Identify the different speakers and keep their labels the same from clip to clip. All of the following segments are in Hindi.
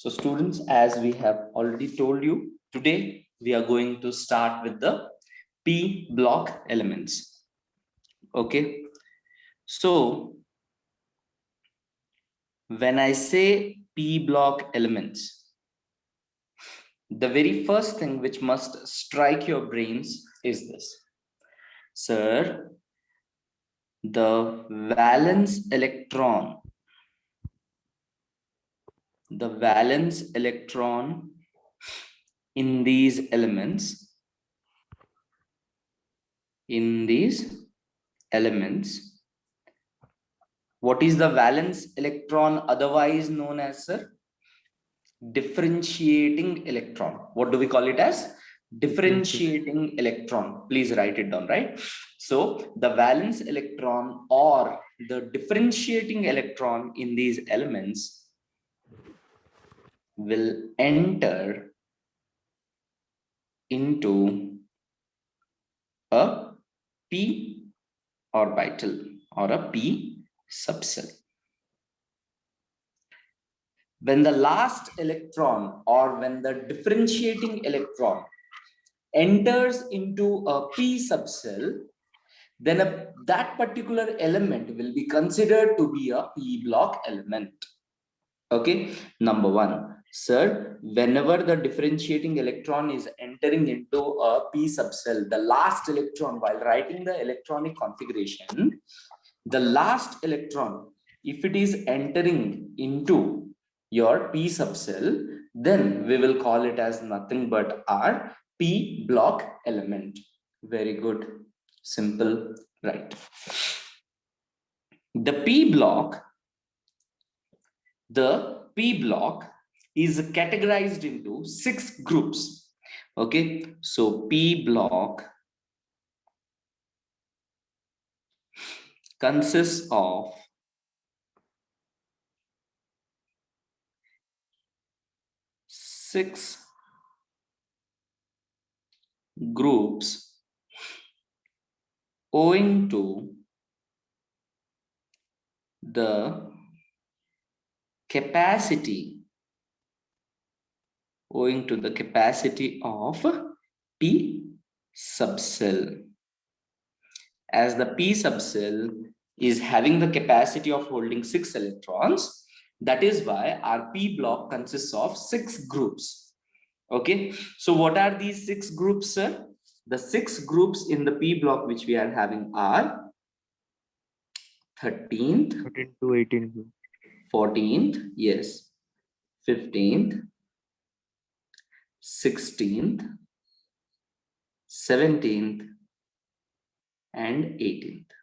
Speaker 1: So students, as we have already told you, today we are going to start with the P block elements. Okay. So when I say P block elements, the very first thing which must strike your brains is this. Sir, the valence electron in these elements, what is the valence electron, otherwise known as, sir? Differentiating electron. What do we call it as? Differentiating electron. Please write it down, right? So the valence electron or the differentiating electron in these elements will enter into a p orbital or a p subcell. When the last electron or when the differentiating electron enters into a p subcell, then that particular element will be considered to be a p block element. Okay, number one, sir, whenever the differentiating electron is entering into a p subcell, the last electron, while writing the electronic configuration, the last electron, if it is entering into your p subcell, then we will call it as nothing but our p block element. Very good, simple, right? The p block is categorized into 6 groups. Okay, so p block consists of 6 groups owing to the capacity of p subcell. As the p subcell is having the capacity of holding 6 electrons, that is why our p block consists of 6 groups. Okay, so what are these 6 groups, sir? The 6 groups in the p block which we are having are 13th,
Speaker 2: 13 to 18.
Speaker 1: 14th, yes, 15th, 16th, 17th, and 18th.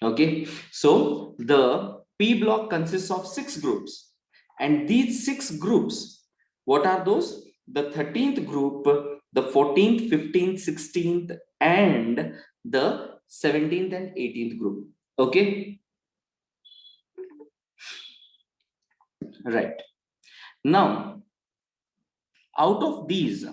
Speaker 1: Okay, so the p block consists of 6 groups, and these 6 groups, what are those? The 13th group, the 14th, 15th, 16th, and the 17th and 18th group. Okay, right. Now, out of these,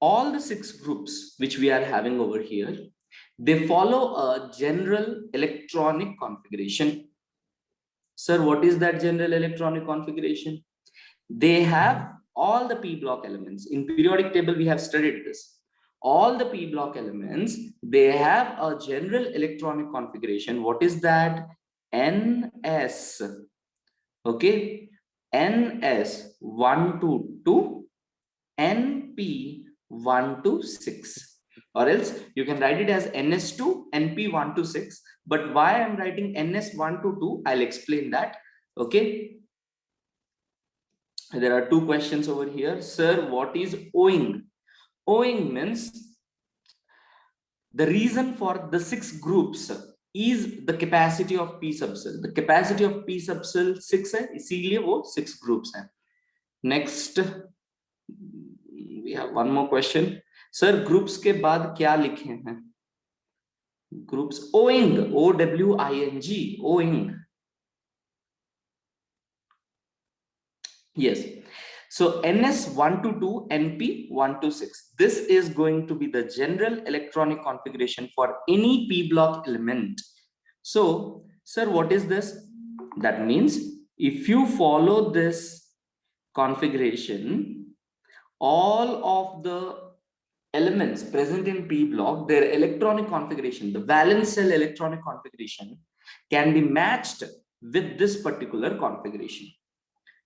Speaker 1: all the 6 groups which we are having over here, they follow a general electronic configuration. Sir, what is that general electronic configuration? They have all the p block elements. In periodic table, we have studied this. All the p block elements, they have a general electronic configuration. What is that? NS. Okay, NS122, NP126. Or else you can write it as NS2, NP126. But why I'm writing NS122, I'll explain that. Okay. There are 2 questions over here. Sir, what is owing? Owing means the reason for the 6 groups is the capacity of p subcell. The capacity of p subcell 6 है, इसीलिए वो 6 groups हैं. Next, we have one more question. Sir, groups के बाद क्या लिखे हैं? Groups owing, O-W-I-N-G, owing. Yes. So NS122, NP126. This is going to be the general electronic configuration for any p block element. So, sir, what is this? That means if you follow this configuration, all of the elements present in p block, their electronic configuration, the valence cell electronic configuration, can be matched with this particular configuration.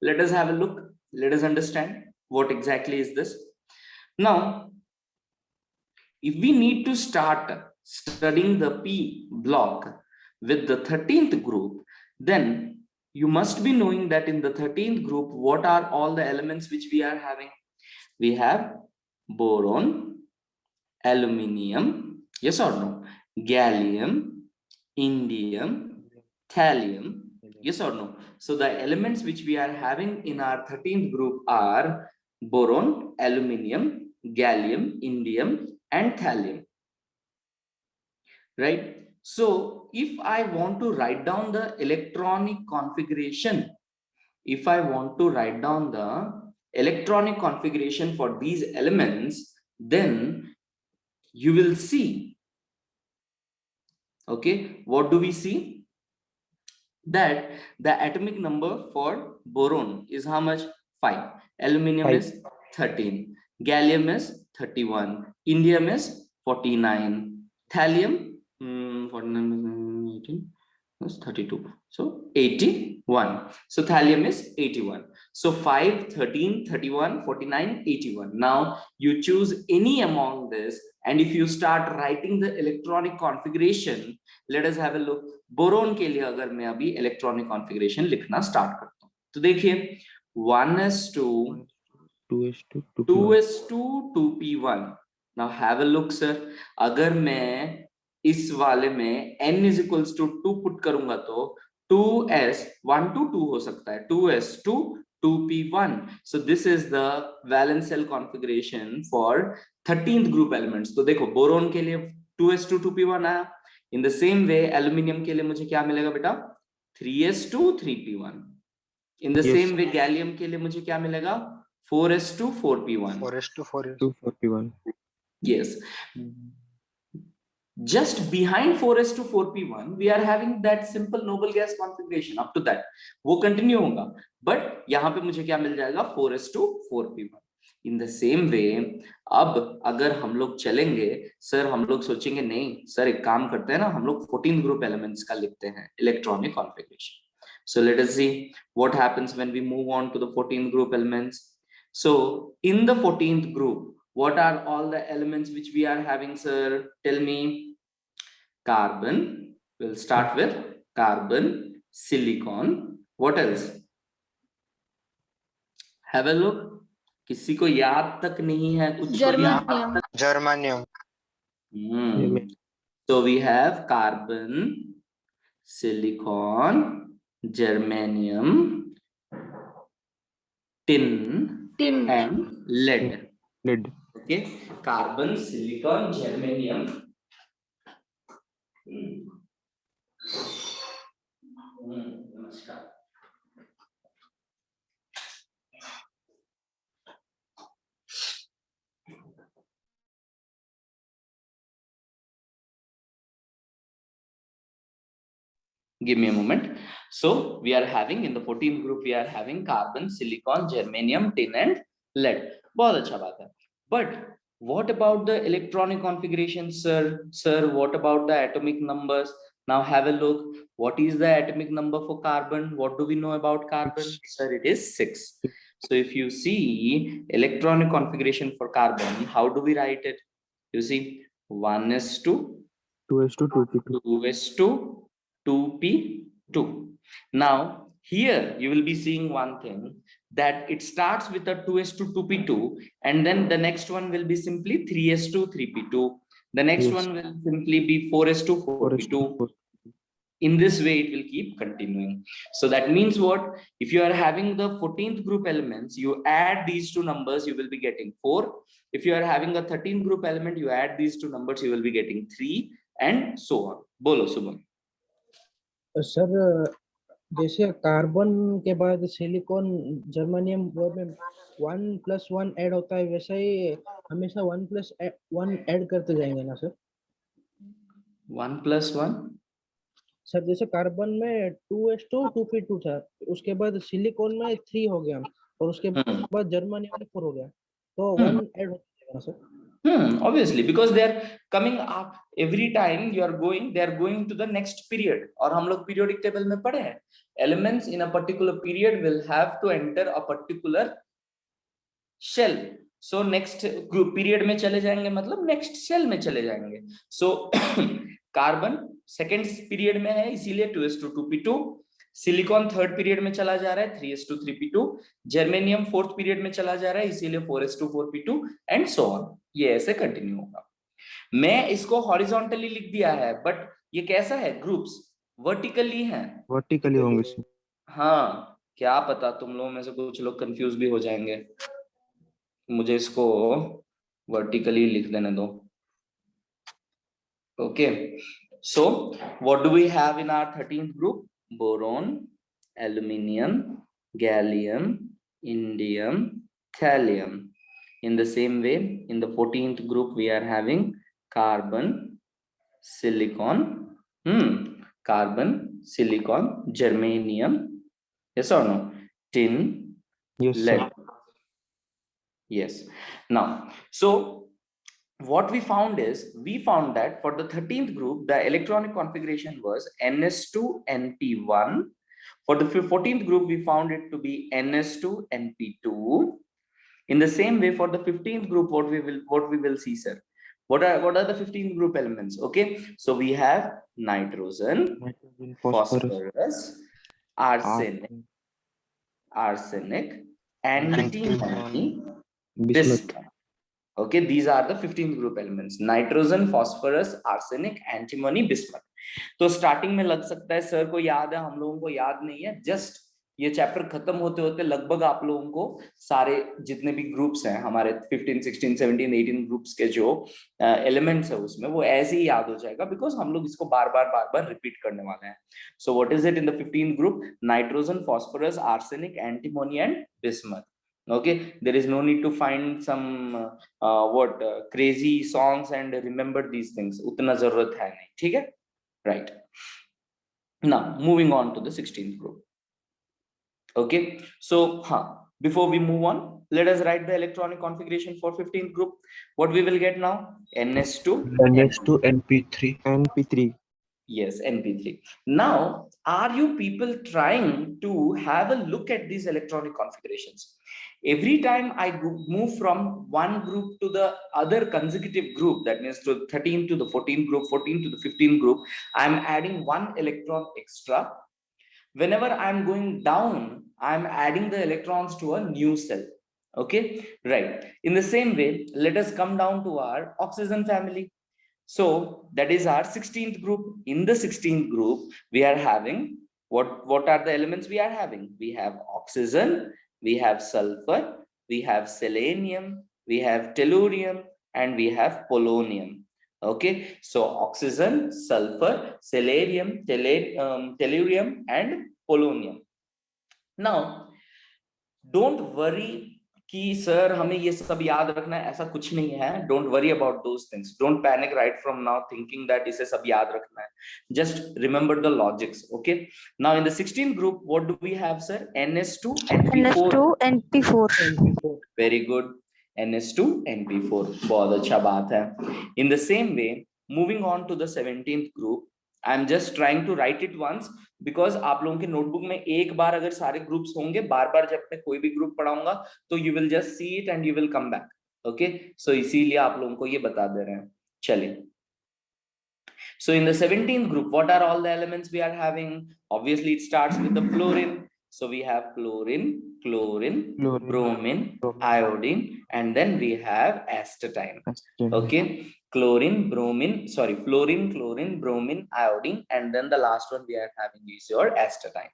Speaker 1: Let us have a look. Let us understand what exactly is this. Now, if we need to start studying the p block with the 13th group, then you must be knowing that in the 13th group, what are all the elements which we are having? We have boron, aluminium, yes or no, gallium, indium, thallium, yes or no. So the elements which we are having in our 13th group are boron, aluminium, gallium, indium, and thallium, right? So if I want to write down the electronic configuration, if I want to write down the electronic configuration for these elements, then you will see, okay, what do we see? That the atomic number for boron is how much? 5. Aluminium
Speaker 2: 5.
Speaker 1: is 13. Gallium is 31. Indium is 49. Thallium, 49, 18, that's 32. So 81. So thallium is 81. So 5, 13, 31, 49, 81. Now you choose any among this, and if you start writing the electronic configuration, let us have a look. Boron के लिए अगर मैं अभी इलेक्ट्रॉनिक कॉन्फ़िगरेशन लिखना स्टार्ट करता हूं, तो देखिए 1s2
Speaker 2: 2s2
Speaker 1: 2s2 2p1. Now have a look sir, अगर मैं इस वाले में n is equals to 2 put करूंगा तो 2s 1 to 2 हो सकता है, 2s2 2p1. so this is the valence cell configuration for 13th group elements. तो देखो बोरोन के लिए 2s2 2p1 आया. इन द सेम वे एल्यूमिनियम के लिए मुझे क्या मिलेगा बेटा? 3s2 3p1. In the same way gallium के लिए मुझे क्या मिलेगा? 4s2 4p1.
Speaker 2: 4p1.
Speaker 1: Yes. Just behind 4s2 4p1 we are having that simple noble gas configuration. up to that वो continue होगा, but यहाँ पे मुझे क्या मिल जाएगा? 4s2 4p1. In the same वे अब अगर हम लोग चलेंगे, सर हम लोग सोचेंगे नहीं सर एक काम करते हैं ना, हम लोग 14th ग्रुप एलिमेंट्स का लिखते हैं electronic configuration. So let us see what happens when we move on to the 14th group elements. So in the 14th group, what are all the elements which we are having, sir? Tell me. Carbon. We'll start with carbon, silicon. What else? Have a look. किसी को याद तक नहीं है कुछ?
Speaker 3: Germanium.
Speaker 1: So we have carbon, silicon, germanium, tin, and lead. Okay, carbon, silicon, germanium. नमस्कार. Give me a moment. So we are having in the 14th group, we are having carbon, silicon, germanium, tin and lead. बहुत अच्छा बात है. But what about the electronic configuration, sir? Sir, what about the atomic numbers? Now have a look. What is the atomic number for carbon? What do we know about carbon? Sir, it is 6. So if you see electronic configuration for carbon, how do we write it? You see 1s2
Speaker 2: 2s2 2p2.
Speaker 1: 2s2 2p2. Now here you will be seeing one thing, that it starts with a 2s2 2p2 and then the next one will be simply 3s2 3p2. The next one will simply be 4s2 4p2. In this way it will keep continuing. So that means what? If you are having the 14th group elements, you add these two numbers, you will be getting 4. If you are having a 13th group element, you add these two numbers, you will be getting 3 and so on. Bolo Subham.
Speaker 4: Sir जैसे कार्बन के बाद सिलिकॉन, जर्मेनियम में 1+1 ऐड होता है, वैसा ही हमेशा 1+1 ऐड करते जाएंगे ना सर?
Speaker 1: 1+1
Speaker 4: सर जैसे कार्बन में 2s2 2p2 था, उसके बाद सिलिकॉन में 3 हो गया, और उसके बाद जर्मनियम में 4 हो गया, तो 1 ऐड हो जाएगा sir.
Speaker 1: Obviously, because they are coming up every time they are going to the next period. और हम लोग periodic table में पढ़े हैं, elements in a particular period will have to enter a particular shell. So next group period में चले जाएंगे, मतलब next shell में चले जाएंगे. So carbon second period में है, इसीलिए 2s2 2p2. Silicon third period में चला जा रहा है, 3s2 3p2. Germanium fourth period में चला जा रहा है, इसीलिए 4s2 4p2 and so on. ये ऐसे कंटिन्यू होगा. मैं इसको हॉरिजॉन्टली लिख दिया है, बट ये कैसा है, ग्रुप्स वर्टिकली हैं.
Speaker 2: वर्टिकली होंगे सर।
Speaker 1: हाँ, क्या पता तुम लोगों में से कुछ लोग कंफ्यूज भी हो जाएंगे. मुझे इसको वर्टिकली लिख देने दो. Okay, so what do we have in our 13th group? Boron, aluminium, gallium, indium, thallium. In the same way, in the 14th group we are having carbon, silicon, carbon, silicon, germanium, yes or no, tin,
Speaker 2: Yes sir.
Speaker 1: lead. Yes. Now, so what we found that for the 13th group, the electronic configuration was ns2np1. For the 14th group, we found it to be ns2np2. In the same way, for the 15th group, what we will see, sir? What are the 15th group elements? Okay, so we have nitrogen,
Speaker 2: Nitrogen,
Speaker 1: phosphorus, arsenic, antimony, bismuth. Okay, these are the 15th group elements: nitrogen, phosphorus, arsenic, antimony, bismuth. तो स्टार्टिंग में लग सकता है सर को याद है, हम लोगों को याद नहीं है. जस्ट ये चैप्टर खत्म होते होते लगभग आप लोगों को सारे जितने भी ग्रुप्स हैं हमारे 15 16 17 18 ग्रुप्स के जो एलिमेंट्स है उसमें, वो ऐसे ही याद हो जाएगा, बिकॉज हम लोग इसको बार बार रिपीट करने वाले हैं. So what is it in the 15th group? Nitrogen, phosphorus, arsenic, antimony and bismuth. Okay, there is no need to find some crazy songs and remember these things. उतना जरूरत है नहीं, ठीक है? Right. Now moving on to the 16th group. Okay, so before we move on, let us write the electronic configuration for 15th group. What we will get now? ns2
Speaker 3: NP3.
Speaker 2: NP3.
Speaker 1: Yes, NP3. Now, are you people trying to have a look at these electronic configurations? Every time I move from one group to the other consecutive group, that means to 13th to the 14th group, 14th to the 15th group, I'm adding one electron extra. Whenever I'm going down, I'm adding the electrons to a new cell. Okay, right. In the same way, let us come down to our oxygen family. So that is our 16th group. In the 16th group, we are having what are the elements we are having? We have oxygen, we have sulfur, we have selenium, we have tellurium, and we have polonium. Okay, so oxygen, sulfur, selenium, tellurium, and polonium. Now, don't worry कि सर हमें ये सब याद रखना है, ऐसा कुछ नहीं है. Don't worry about those things. Don't panic right from now thinking that इसे सब याद रखना है. Just remember the logics. Okay, now in the 16th group what do we have sir? ns2 np4. Very good, ns2 np4. बहुत अच्छा बात है. In the same way, moving on to the 17th group, I am just trying to write it once, because आप लोगों के नोटबुक में एक बार अगर सारे ग्रुप्स होंगे, बार बार जब मैं कोई भी ग्रुप पढ़ाऊंगा तो you will just see it and you will come back. Okay, so इसीलिए आप लोगों को ये बता दे रहे हैं. चलिए, so in the 17th group, what are all the elements we are having? Obviously it starts with the fluorine. So we have chlorine, bromine, iodine, and then we have astatine. Okay, fluorine, chlorine, bromine, iodine, and then the last one we are having is your astatine.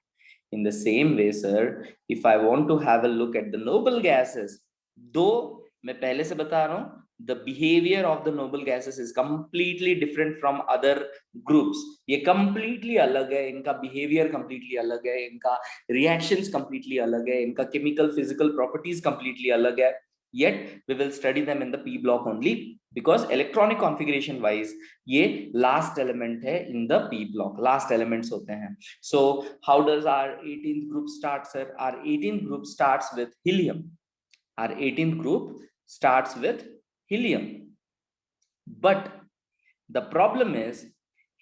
Speaker 1: In the same way, sir, if I want to have a look at the noble gases, though मैं पहले से बता रहा हूँ, the behavior of the noble gases is completely different from other groups. ये completely अलग है, इनका behavior completely अलग है, इनका reactions completely अलग है, इनका chemical physical properties completely अलग है. yet we will study them in the p block only because electronic configuration wise ये last element है in the p block, last elements होते हैं. So how does our 18th group start, sir? Our 18th group starts with helium. Our 18th group starts with helium, but the problem is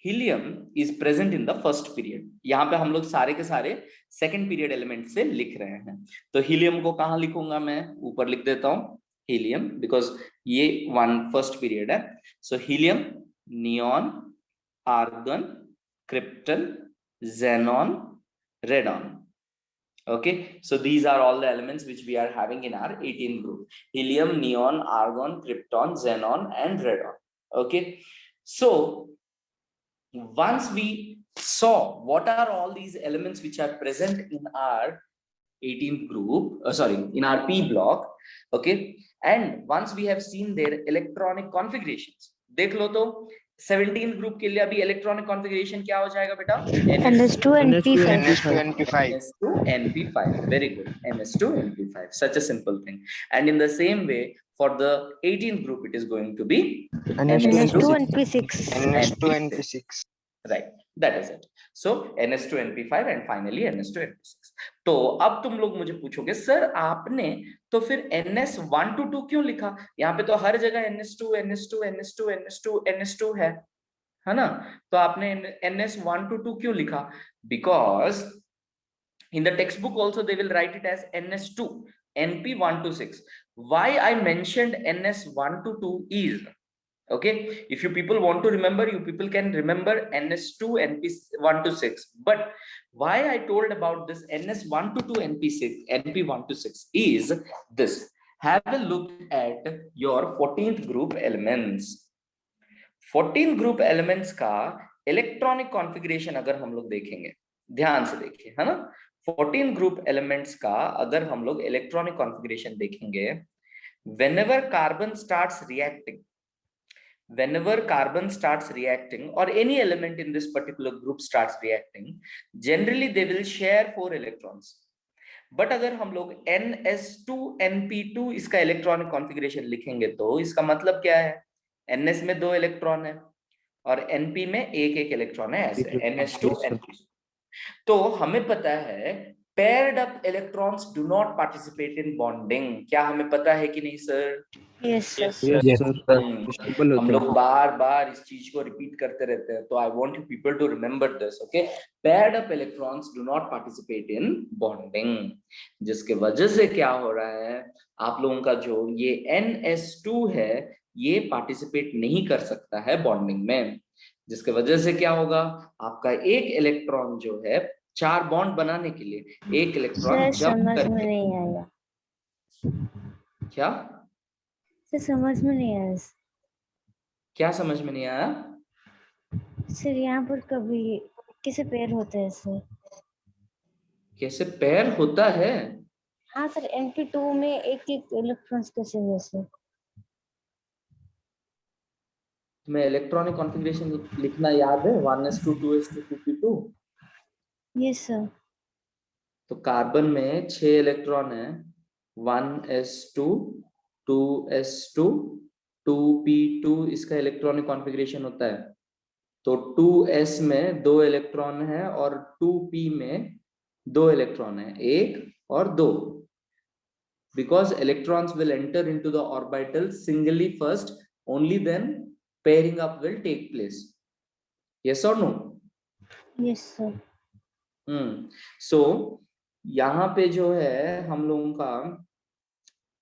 Speaker 1: helium is present in the first period. यहाँ पे हम लोग सारे के सारे second period element से लिख रहे हैं. तो helium को कहाँ लिखूंगा मैं? ऊपर लिख देता हूँ helium because ये one first period है. So helium, neon, argon, krypton, xenon, radon. Okay, so these are all the elements which we are having in our 18th group: helium, neon, argon, krypton, xenon, and radon. Okay, so once we saw what are all these elements which are present in our 18th group, in our p block, okay, and once we have seen their electronic configurations, देख लो तो 17th ग्रुप के लिए अभी इलेक्ट्रॉनिक कॉन्फ़िगरेशन क्या हो जाएगा बेटा?
Speaker 5: NS2NP5.
Speaker 1: NS2NP5. Very good. NS2NP5. Such a simple thing. And in the same way, for the 18th group, it is going to be
Speaker 5: NS2NP6.
Speaker 3: NS2NP6.
Speaker 1: Right. That is it. So NS2NP5 and finally NS2NP6. तो अब तुम लोग मुझे पूछोगे सर आपने तो फिर NS1 to 2 क्यों लिखा? यहाँ पे तो हर जगह NS2 NS2 NS2 NS2 NS2 है ना? तो आपने NS1 to 2 क्यों लिखा? Because in the textbook also they will write it as NS2 NP1 to 6. Why I mentioned NS1 to 2 is, okay, if you people want to remember, you people can remember NS2 NP1 to 6, but why I told about this NS1 to 2 NP1 to 6 is this. Have a look at your 14th group elements. 14th group elements का इलेक्ट्रॉनिक कॉन्फ़िगरेशन अगर हम लोग देखेंगे, ध्यान से देखिए, है ना? 14 ग्रुप एलिमेंट्स का अगर हम लोग इलेक्ट्रॉनिक कॉन्फ़िगरेशन देखेंगे, whenever carbon starts reacting or any element in this particular group starts reacting, generally they will share 4 electrons. But अगर हम लोग NS2NP2 इसका इलेक्ट्रॉनिक कॉन्फ़िगरेशन लिखेंगे तो इसका मतलब क्या है? NS में 2 इलेक्ट्रॉन है और NP में एक इलेक्ट्रॉन है, ऐसे NS2NP. तो हमें पता है paired up electrons do not participate in bonding. क्या हमें पता है कि नहीं sir?
Speaker 5: Yes, sir.
Speaker 2: Yes, sir.
Speaker 1: हम लोग बार बार इस चीज को रिपीट करते रहते हैं, तो I want you people to remember this. Okay, paired up electrons do not participate in bonding, जिसके वजह से क्या हो रहा है, आप लोगों का जो ये NS2 है ये पार्टिसिपेट नहीं कर सकता है बॉन्डिंग में, जिसके वजह से क्या होगा, आपका एक इलेक्ट्रॉन जो है 4 बॉन्ड बनाने के लिए एक इलेक्ट्रॉन जंप करके,
Speaker 5: नहीं आया
Speaker 1: क्या
Speaker 5: समझ में नहीं आया?
Speaker 1: क्या समझ में नहीं आया
Speaker 5: सर यहाँ पर कभी कैसे पेयर होता है सर?
Speaker 1: कैसे पेयर होता है?
Speaker 5: हाँ सर, NP2 में एक इलेक्ट्रॉन्स कैसे है सर?
Speaker 1: तुम्हें इलेक्ट्रॉनिक कॉन्फ़िगरेशन लिखना याद है? 1s2 2s2 2p2.
Speaker 5: Yes sir.
Speaker 1: तो कार्बन में 6 इलेक्ट्रॉन है, 1s2 2s2 2p2 इसका इलेक्ट्रॉनिक कॉन्फ़िगरेशन होता है. तो 2s में 2 इलेक्ट्रॉन है और 2p में 2 इलेक्ट्रॉन है, 1 और 2. Because electrons will enter into the orbital singly first, only then pairing up will take place. Yes or no?
Speaker 5: Yes sir.
Speaker 1: So यहाँ पे जो है हम लोगों का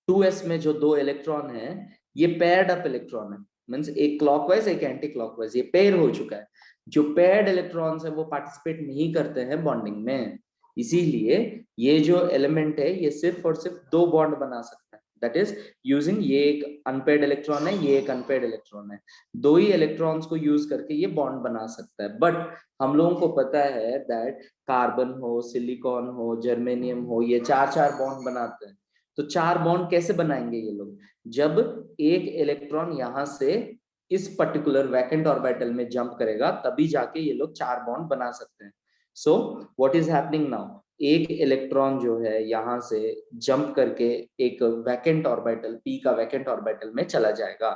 Speaker 1: 2s में जो 2 इलेक्ट्रॉन है ये पेयर्ड अप इलेक्ट्रॉन है, मींस एक क्लॉकवाइज एक एंटी क्लॉकवाइज, ये पेयर हो चुका है. जो पेयर्ड इलेक्ट्रॉन्स है वो पार्टिसिपेट नहीं करते हैं बॉन्डिंग में, इसीलिए ये जो एलिमेंट है ये सिर्फ और सिर्फ 2 बॉन्ड बना सकता है. दैट इज यूजिंग, ये एक अनपेयर्ड इलेक्ट्रॉन है, ये एक अनपेयर्ड इलेक्ट्रॉन है, 2 ही इलेक्ट्रॉन्स को यूज करके ये बॉन्ड बना सकता है. बट हम लोगों को पता है दैट कार्बन हो, सिलिकॉन हो, जर्मेनियम हो, ये 4 बॉन्ड बनाते हैं. तो 4 बॉन्ड कैसे बनाएंगे ये लोग? जब एक इलेक्ट्रॉन यहाँ से इस पर्टिकुलर वैकेंट ऑर्बिटल में जंप करेगा तभी जाके ये लोग 4 बॉन्ड बना सकते हैं. So what is happening now, एक इलेक्ट्रॉन जो है यहाँ से जंप करके एक वैकेंट ऑर्बिटल पी का वैकेंट ऑर्बिटल में चला जाएगा,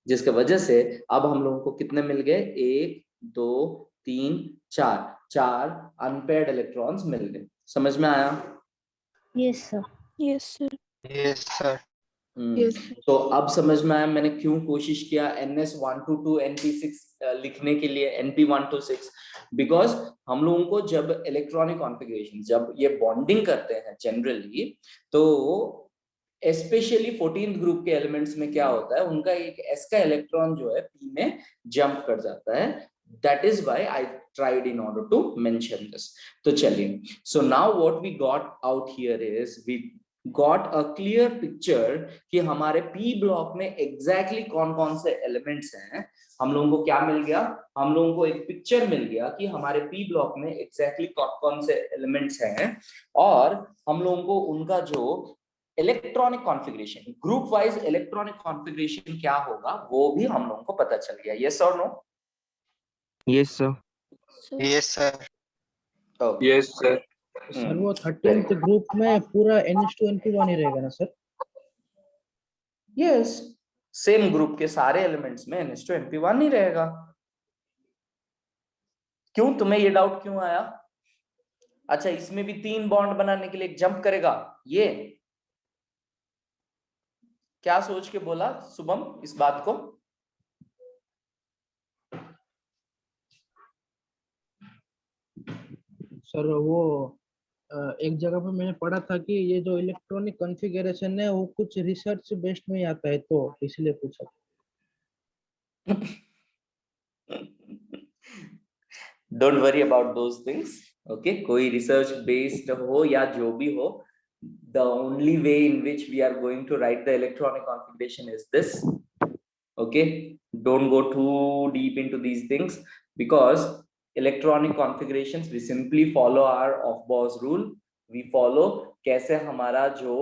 Speaker 1: जिसके वजह से अब हम लोगों को कितने मिल गए, 1 2 3 4 4 अनपेयर्ड इलेक्ट्रॉन्स मिल गए। समझ में आया?
Speaker 5: Yes sir.
Speaker 6: Yes, sir.
Speaker 3: Yes, sir.
Speaker 6: Yes.
Speaker 1: तो अब समझ में आया मैंने क्यों कोशिश किया NS122 NP6 लिखने के लिए, NP126, बिकॉज हम लोगों को जब इलेक्ट्रॉनिक कॉन्फ़िगरेशन जब ये बॉन्डिंग करते हैं जनरली, तो स्पेशली 14th ग्रुप के एलिमेंट्स में क्या होता है, उनका एक s का इलेक्ट्रॉन जो है p में जंप कर जाता है। That is why I tried in order to mention this. तो चलिए, so now what we got out here is we got a clear picture कि हमारे p ब्लॉक में exactly कौन कौन से एलिमेंट्स हैं। हम लोगों को क्या मिल गया, हम लोगों को एक पिक्चर मिल गया कि हमारे p ब्लॉक में exactly कौन कौन से एलिमेंट्स हैं, और हम लोगों को उनका जो electronic configuration, group wise electronic configuration क्या होगा वो भी हम लोगों को पता चल गया। यस और no?
Speaker 2: Yes, sir.
Speaker 6: Sir.
Speaker 3: Yes, sir.
Speaker 2: Yes, sir.
Speaker 4: Sir वो 13th ग्रुप में पूरा NH2 NP1 ही रहेगा ना सर?
Speaker 1: यस, सेम ग्रुप के सारे एलिमेंट्स में NH2 NP1 ही रहेगा। क्यों, तुम्हें ये डाउट क्यों आया? अच्छा, इसमें भी 3 बॉन्ड बनाने के लिए एक जंप करेगा, ये क्या सोच के बोला शुभम इस बात को?
Speaker 4: सर वो एक जगह पे मैंने पढ़ा था कि ये जो इलेक्ट्रॉनिक कॉन्फ़िगरेशन है वो कुछ रिसर्च बेस्ड में ही आता है, तो इसलिए पूछा।
Speaker 1: Don't worry about those things, okay? कोई रिसर्च बेस्ड हो या जो भी हो, the only way in which we are going to write the electronic configuration is this, okay? Don't go too deep into these things, because electronic configurations we simply follow our Aufbau's rule. We follow कैसे हमारा जो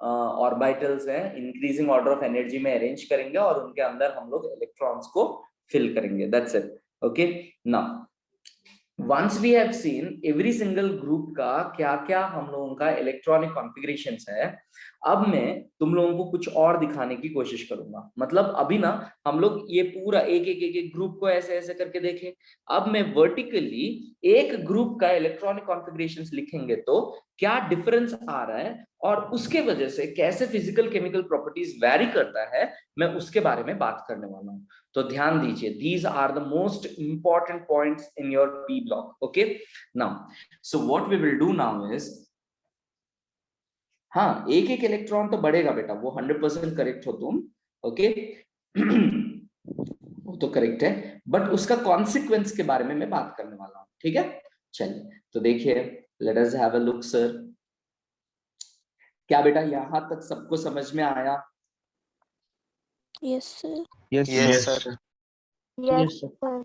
Speaker 1: ऑर्बिटल्स हैं इंक्रीजिंग ऑर्डर ऑफ एनर्जी में अरेंज करेंगे और उनके अंदर हम लोग इलेक्ट्रॉन्स को फिल करेंगे। That's it, okay? Now once we have seen every single group का क्या क्या हम लोगों का इलेक्ट्रॉनिक कॉन्फ़िगरेशंस है, अब मैं तुम लोगों को कुछ और दिखाने की कोशिश करूंगा। मतलब अभी ना हम लोग ये पूरा एक एक एक एक ग्रुप को ऐसे ऐसे करके देखें, अब मैं वर्टिकली एक ग्रुप का इलेक्ट्रॉनिक कॉन्फ़िगरेशंस लिखेंगे तो क्या डिफरेंस आ रहा है और उसके वजह से कैसे फिजिकल केमिकल प्रॉपर्टीज वैरी करता है, मैं उसके बारे में बात करने वाला हूं। तो ध्यान दीजिए, these are the most important points in your P block, okay? Now, so what we will do now is, हाँ, एक एक इलेक्ट्रॉन तो बढ़ेगा बेटा, वो 100% करेक्ट हो तुम, ओके? वो तो करेक्ट है, बट उसका कॉन्सिक्वेंस के बारे में मैं बात करने वाला हूँ, ठीक है? चलिए, तो देखिए, let us have a look sir. क्या बेटा यहां तक सबको समझ में आया?
Speaker 6: Yes, sir.
Speaker 2: Yes,
Speaker 3: Yes,
Speaker 2: sir.
Speaker 3: sir.
Speaker 4: Yes sir.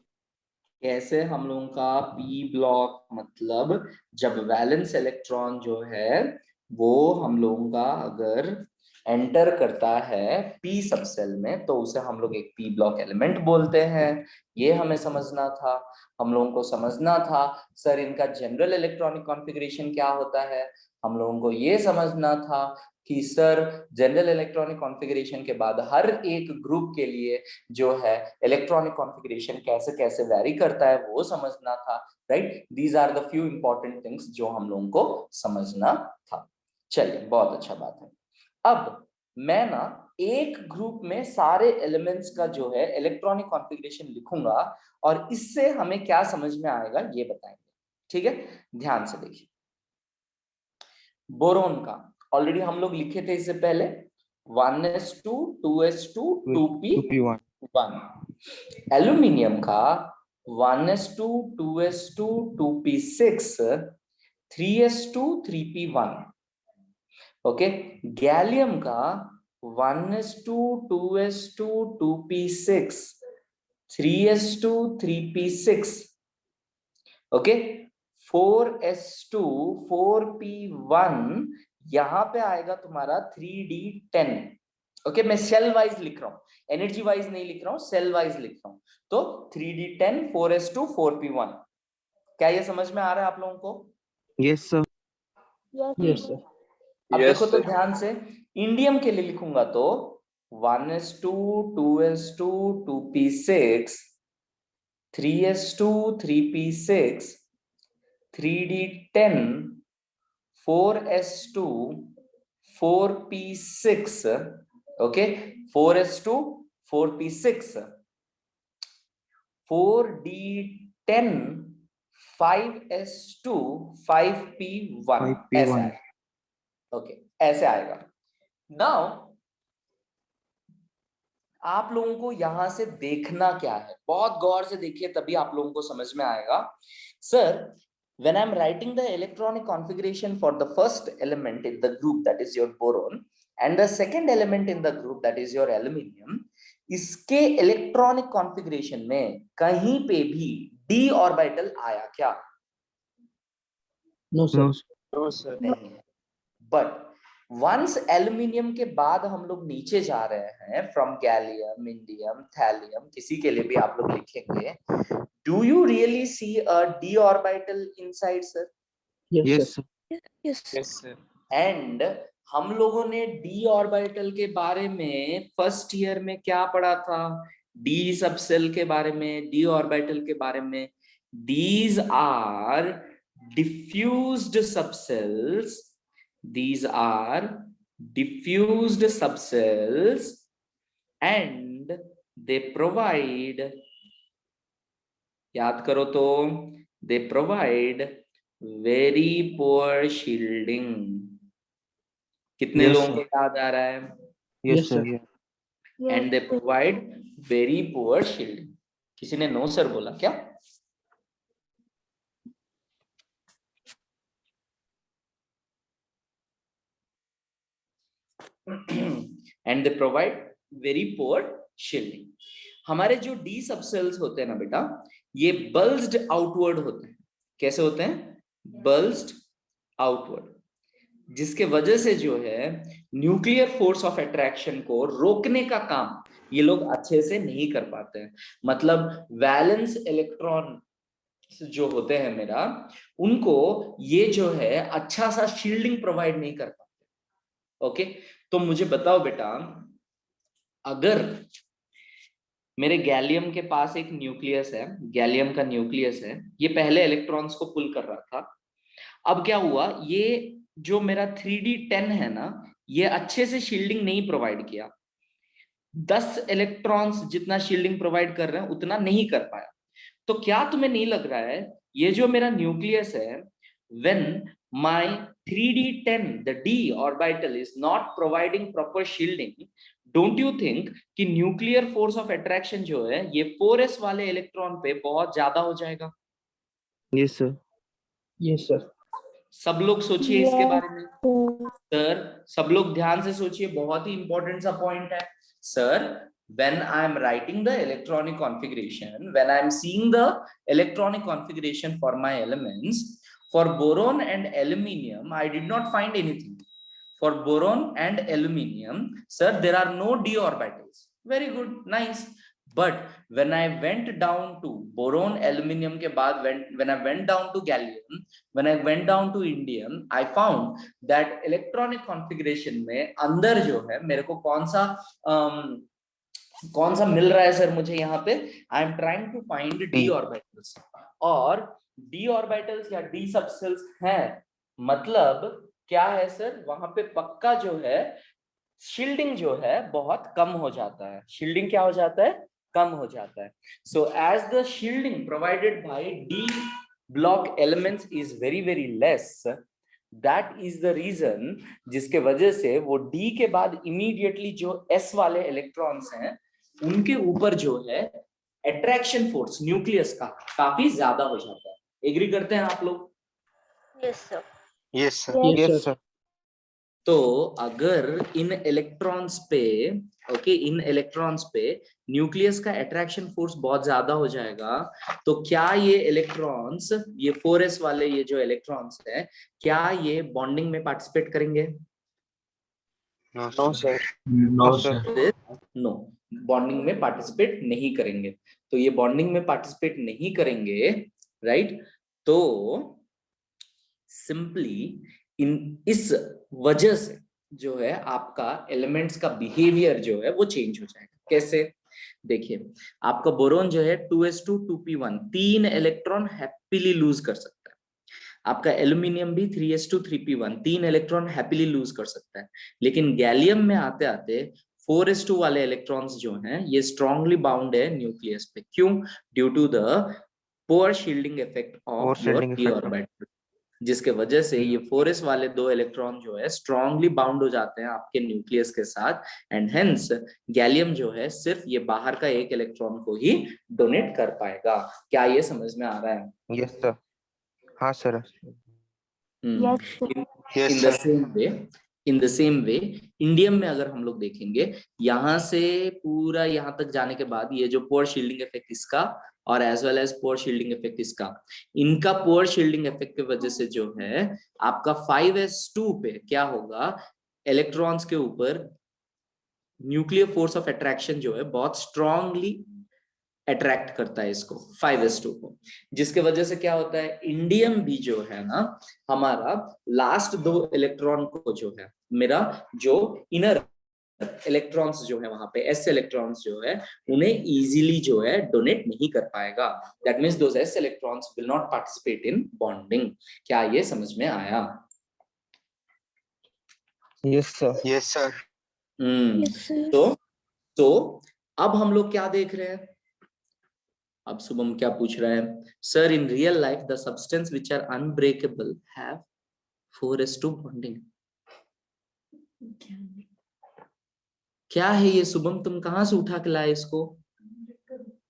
Speaker 1: कैसे हम लोगों का p ब्लॉक, मतलब जब वैलेंस इलेक्ट्रॉन जो है वो हम लोगों का अगर एंटर करता है p सब सेल में तो उसे हम लोग एक p ब्लॉक एलिमेंट बोलते हैं। ये हमें समझना था। हम लोगों को समझना था सर इनका जनरल इलेक्ट्रॉनिक कॉन्फ़िगरेशन क्या होता है। हम लोगों को ये समझना था कि सर जनरल इलेक्ट्रॉनिक कॉन्फ़िगरेशन के बाद हर एक ग्रुप के लिए जो है इलेक्ट्रॉनिक कॉन्फ़िगरेशन कैसे कैसे वैरी करता है वो समझना था, right? These are the few important things जो हम लोगों को समझना था। चलिए, बहुत अच्छा बात है। अब मैं ना एक ग्रुप में सारे एलिमेंट्स का जो है इलेक्ट्रॉनिक कॉन्फ़िगरेशन लिखूंगा और इससे हमें क्या समझ में आएगा ये बताएंगे, ठीक है? ध्यान से देखिए, बोरोन का ऑलरेडी हम लोग लिखे थे इससे पहले, 1s2 2s2 2p1।
Speaker 2: 2p1।
Speaker 1: Aluminium का 1s2 2s2 2p6 3s2 3p1। Okay, gallium का 1s2 2s2 2p6 3s2 3p6। Okay, 4s2 4p1 यहां पे आएगा तुम्हारा 3d10। ओके, मैं सेल वाइज लिख रहा हूं, एनर्जी वाइज नहीं लिख रहा हूं, सेल वाइज लिख रहा हूं। तो 3d10 4s2 4p1। क्या ये समझ में आ रहा है आप लोगों को?
Speaker 2: Yes, sir.
Speaker 4: Yes sir.
Speaker 1: अब
Speaker 2: Yes,
Speaker 1: देखो तो
Speaker 2: sir.
Speaker 1: ध्यान से, इंडियम के लिए लिखूंगा तो 1s2 2s2 2p6 3s2 3p6 3d10 4s2 4p6, okay, 4s2 4p6 4d10 5s2 5p1 ऐसा
Speaker 3: 5P1.
Speaker 1: है। ओके, ऐसे आएगा। नाउ आप लोगों को यहां से देखना क्या है, बहुत गौर से देखिए तभी आप लोगों को समझ में आएगा। Sir, when I'm writing the electronic configuration for the first element in the group, that is your boron, and the second element in the group, that is your aluminium, इसके इलेक्ट्रॉनिक कॉन्फ़िगरेशन में कहीं पे भी d ऑर्बिटल आया क्या?
Speaker 4: No sir.
Speaker 3: No, sir.
Speaker 2: No, sir.
Speaker 1: नहीं। बट वंस एल्यूमिनियम के बाद हम लोग नीचे जा रहे हैं, फ्रॉम गैलियम, इंडियम, थैलियम, किसी के लिए भी आप लोग लिखेंगे, do you really see a d orbital inside sir?
Speaker 4: Yes
Speaker 3: Yes,
Speaker 4: sir.
Speaker 3: sir.
Speaker 6: Yes.
Speaker 2: Yes, sir.
Speaker 1: And हम लोगों ने d ऑर्बिटल के बारे में फर्स्ट ईयर में क्या पढ़ा था? d सबसेल के बारे में, d ऑर्बिटल के बारे में। These are diffused subcells. These are diffused subcells and they provide, याद करो तो, they provide very poor shielding. कितने
Speaker 3: Yes,
Speaker 1: लोगों
Speaker 3: sir.
Speaker 1: को याद आ रहा है?
Speaker 3: Yes,
Speaker 4: Yes,
Speaker 3: sir.
Speaker 4: sir.
Speaker 3: Yeah.
Speaker 1: And they provide very poor shielding. किसी ने नो सर बोला क्या? And they provide very poor shielding. हमारे जो डी सबसेल्स होते हैं ना बेटा, ये बल्ज्ड आउटवर्ड होते हैं। कैसे होते हैं? बल्ज्ड आउटवर्ड, जिसके वजह से जो है न्यूक्लियर फोर्स ऑफ अट्रैक्शन को रोकने का काम ये लोग अच्छे से नहीं कर पाते हैं। मतलब वैलेंस इलेक्ट्रॉन जो होते हैं मेरा, उनको ये जो है अच्छा सा शील्डिंग प्रोवाइड नहीं कर पाते। ओके, तो मुझे बताओ बेटा, अगर मेरे गैलियम के पास एक न्यूक्लियस है, गैलियम का न्यूक्लियस है, ये पहले इलेक्ट्रॉन्स को पुल कर रहा था। अब क्या हुआ, ये जो मेरा 3d10 है ना, ये अच्छे से शील्डिंग नहीं प्रोवाइड किया। 10 इलेक्ट्रॉन्स जितना शील्डिंग प्रोवाइड कर रहे हैं उतना नहीं कर पाया। तो क्या तुम्हें नहीं लग रहा है ये जो मेरा न्यूक्लियस है, when my 3d10 the d orbital is not providing proper shielding, don't you think कि न्यूक्लियर फोर्स ऑफ अट्रैक्शन जो है ये 4s वाले इलेक्ट्रॉन पे बहुत ज्यादा हो जाएगा?
Speaker 3: Yes, sir.
Speaker 4: Yes sir.
Speaker 1: सब लोग सोचिए इसके बारे में। सर, सब लोग ध्यान से सोचिए, बहुत ही इंपॉर्टेंट सा पॉइंट है। Sir, when I am writing the electronic configuration, when I am seeing the electronic configuration for my elements, for boron and aluminium, I did not find anything. For boron and aluminium, sir, there are no d orbitals. Very good, nice. But when I went down to boron, aluminium के बाद when I went down to gallium, when I went down to indium, I found that electronic configuration में अंदर जो है मेरे को कौन सा मिल रहा है सर मुझे यहाँ पे? I am trying to find d orbitals, और डी ऑर्बिटल्स या डी सबसेल्स हैं। मतलब क्या है सर, वहां पे पक्का जो है शील्डिंग जो है बहुत कम हो जाता है। शील्डिंग क्या हो जाता है? कम हो जाता है। So as the shielding provided by d block elements is very very less, that is the reason जिसके वजह से वो डी के बाद इमीडिएटली जो एस वाले इलेक्ट्रॉन्स हैं उनके ऊपर जो है अट्रैक्शन फोर्स न्यूक्लियस का काफी ज्यादा हो जाता है। एग्री करते हैं आप लोग?
Speaker 5: Yes sir.
Speaker 2: Yes, sir.
Speaker 3: Yes, sir.
Speaker 1: तो अगर इन इलेक्ट्रॉन्स पे, ओके, इन इलेक्ट्रॉन्स पे न्यूक्लियस का अट्रैक्शन फोर्स बहुत ज्यादा हो जाएगा, तो क्या ये इलेक्ट्रॉन्स, ये 4s वाले ये जो इलेक्ट्रॉन्स हैं, क्या ये बॉन्डिंग में पार्टिसिपेट करेंगे?
Speaker 2: No, sir.
Speaker 3: No, sir.
Speaker 1: No, bonding में पार्टिसिपेट नहीं करेंगे। तो ये बॉन्डिंग में पार्टिसिपेट नहीं करेंगे, राइट? तो सिंपली इस वजह से जो है आपका एलिमेंट्स का बिहेवियर जो है वो चेंज हो जाएगा। कैसे? देखिए, आपका बोरोन जो है 2s2 2p1 3 electron happily loose कर सकता है। आपका एल्यूमिनियम भी 3s2 3p1 3 electron happily loose कर सकता है। लेकिन गैलियम में आते आते 4s2 वाले इलेक्ट्रॉन्स जो हैं ये स्ट्रांगली बाउंड है न्यूक्लियस पे। क्यों? Due to the poor shielding effect
Speaker 2: Poor
Speaker 1: of your
Speaker 2: shielding
Speaker 1: p
Speaker 2: effect.
Speaker 1: Orbital, जिसके वजह से ये 4s वाले दो इलेक्ट्रॉन जो है स्ट्रांगली बाउंड हो जाते हैं आपके न्यूक्लियस के साथ, एंड हेंस गैलियम जो है सिर्फ ये बाहर का एक इलेक्ट्रॉन को ही डोनेट कर पाएगा। क्या ये समझ में आ रहा है?
Speaker 2: Yes, sir. हाँ, sir.
Speaker 5: Yes, sir.
Speaker 2: Yes,
Speaker 1: in the
Speaker 2: sir.
Speaker 1: Same way, in the same way indium में अगर हम लोग देखेंगे, यहाँ से पूरा यहाँ तक जाने के बाद ये जो पोअर शील्डिंग इफेक्ट इसका और as well as poor shielding effect इसका, इनका पोअर शील्डिंग इफेक्ट की वजह से जो है आपका 5s2 पे क्या होगा, इलेक्ट्रॉन्स के ऊपर न्यूक्लियर फोर्स ऑफ अट्रैक्शन जो है बहुत स्ट्रांगली अट्रैक्ट करता है इसको 5s2 को, जिसके वजह से क्या होता है, इंडियम भी जो है ना हमारा लास्ट दो इलेक्ट्रॉन को जो है, मेरा जो इनर इलेक्ट्रॉन्स जो है वहां पे s इलेक्ट्रॉन्स जो है उन्हें इजीली जो है डोनेट नहीं कर पाएगा। That means those s electrons will not participate in bonding. क्या ये समझ में आया?
Speaker 3: Yes, sir.
Speaker 2: Yes, sir.
Speaker 6: Yes, sir.
Speaker 1: तो अब हम लोग क्या देख रहे हैं, अब शुभम क्या पूछ रहा है, sir in real life the substance which are unbreakable have 4s2 bonding. क्या है ये शुभम, तुम कहाँ से उठा के लाए इसको?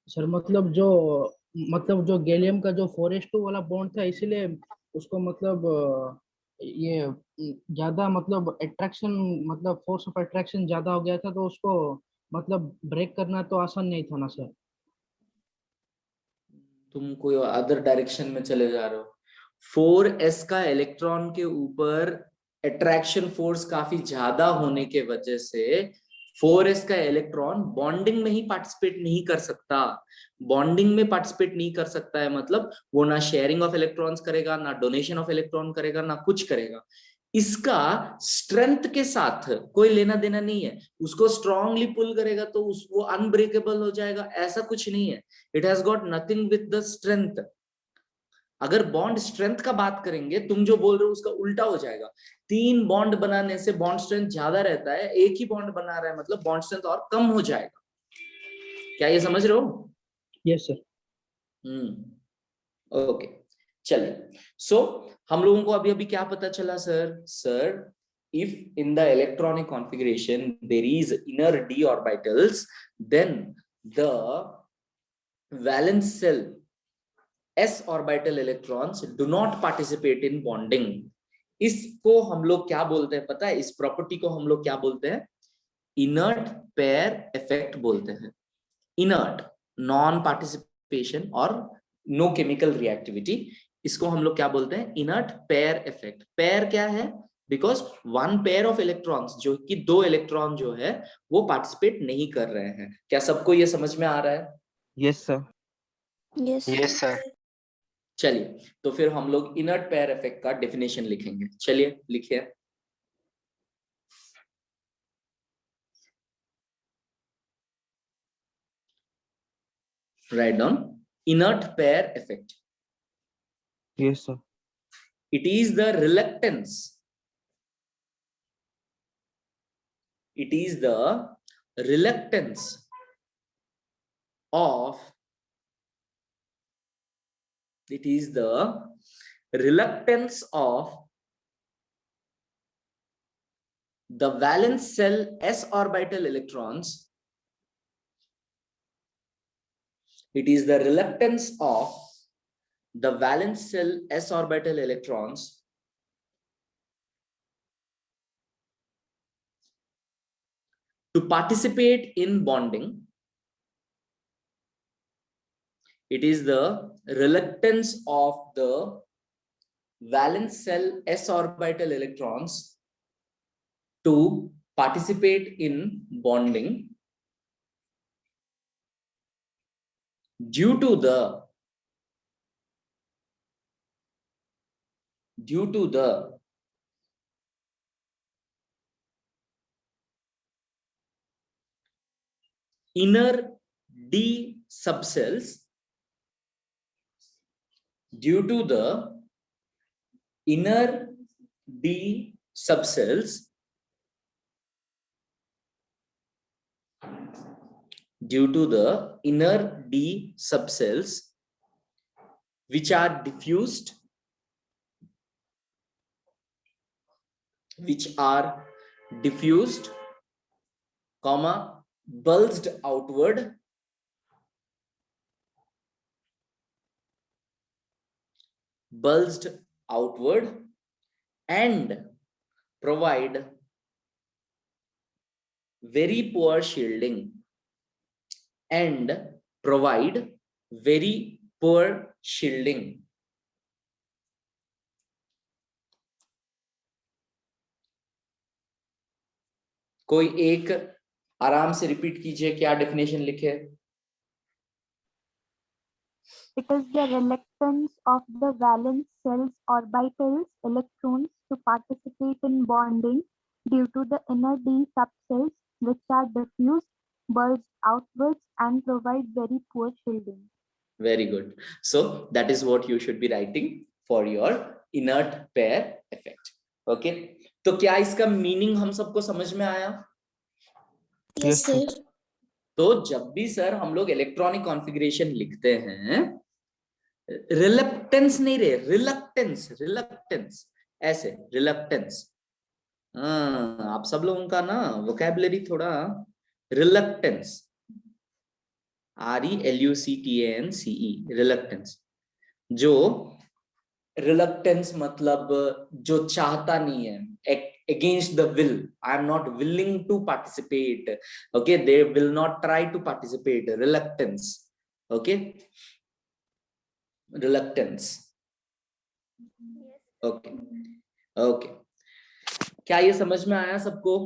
Speaker 4: सर मतलब जो गैलियम का जो 4s2 वाला बॉन्ड था, इसीलिए उसको मतलब ये ज्यादा मतलब अट्रैक्शन, मतलब फोर्स ऑफ अट्रैक्शन ज्यादा हो गया था, तो उसको मतलब ब्रेक करना तो आसान नहीं था ना सर।
Speaker 1: तुम कोई अदर डायरेक्शन में चले जा रहे हो। 4s का इलेक्ट्रॉन के ऊपर अट्रैक्शन फोर्स काफी ज्यादा होने के वजह से 4s का इलेक्ट्रॉन बॉन्डिंग में ही पार्टिसिपेट नहीं कर सकता। बॉन्डिंग में पार्टिसिपेट नहीं कर सकता है मतलब वो ना शेयरिंग ऑफ इलेक्ट्रॉन्स करेगा, ना डोनेशन ऑफ इलेक्ट्रॉन करेगा, ना कुछ करेगा। इसका स्ट्रेंथ के साथ कोई लेना देना नहीं है। उसको स्ट्रांगली पुल करेगा तो वो अनब्रेकेबल हो जाएगा, ऐसा कुछ नहीं है। It has got nothing with the strength. अगर बॉन्ड स्ट्रेंथ का बात करेंगे, तुम जो बोल रहे हो उसका उल्टा हो जाएगा। 3 बॉन्ड बनाने से बॉन्ड स्ट्रेंथ ज्यादा रहता है, एक ही बॉन्ड बना रहा है मतलब बॉन्ड स्ट्रेंथ और कम हो जाएगा। क्या ये समझ रहे हो?
Speaker 4: Yes sir.
Speaker 1: ओके, चलिए। सो हम लोगों को अभी अभी क्या पता चला sir if in the electronic configuration there is inner d orbitals, then the valence shell s orbital electrons do not participate in bonding. इसको हम लोग क्या बोलते हैं पता है? इस प्रॉपर्टी को हम लोग क्या बोलते हैं? इनर्ट पेयर इफेक्ट बोलते हैं। इनर्ट, नॉन पार्टिसिपेशन और नो केमिकल रिएक्टिविटी, इसको हम लोग क्या बोलते हैं? Inert pair effect. पेयर क्या है? Because one pair of electrons, जो कि 2 इलेक्ट्रॉन जो है वो पार्टिसिपेट नहीं कर रहे हैं। क्या सबको ये समझ में आ रहा है?
Speaker 3: Yes, sir.
Speaker 6: Yes,
Speaker 2: Yes,
Speaker 6: sir.
Speaker 2: sir.
Speaker 1: चलिए, तो फिर हम लोग इनर्ट पेयर इफेक्ट का डेफिनेशन लिखेंगे। चलिए लिखिए। Write down inert pair effect.
Speaker 3: Yes, sir.
Speaker 1: It is the reluctance. It is the reluctance of. It is the reluctance of the valence shell s orbital electrons. It is the reluctance of the valence shell s orbital electrons to participate in bonding. It is the reluctance of the valence shell s orbital electrons to participate in bonding due to the inner D subcells, due to the inner D subcells, due to the inner D subcells which are diffused, comma, bulged outward, and provide very poor shielding, कोई एक आराम से रिपीट कीजिए, क्या डेफिनेशन लिखे?
Speaker 7: It is the reluctance of the valence shell's orbitals electrons to participate in bonding due to the inner D subcells which are diffused, bulged outwards and provide very poor shielding.
Speaker 1: Very good. So that is what you should be writing for your inert pair effect. Okay. तो क्या इसका मीनिंग हम सबको समझ में आया?
Speaker 6: Yes, sir.
Speaker 1: तो जब भी सर हम लोग इलेक्ट्रॉनिक कॉन्फ़िगरेशन लिखते हैं, रिलक्टेंस नहीं रे, रिलक्टेंस ऐसे, रिलक्टेंस। आप सब लोगों का ना वोकैबुलरी थोड़ा रिलक्टेंस, RELUCTANCE, रिलक्टेंस। जो रिलक्टेंस मतलब जो चाहता नहीं है, against the will, I am not willing to participate, okay, they will not try to participate, reluctance, okay, reluctance, okay, क्या ये समझ में आया सबको?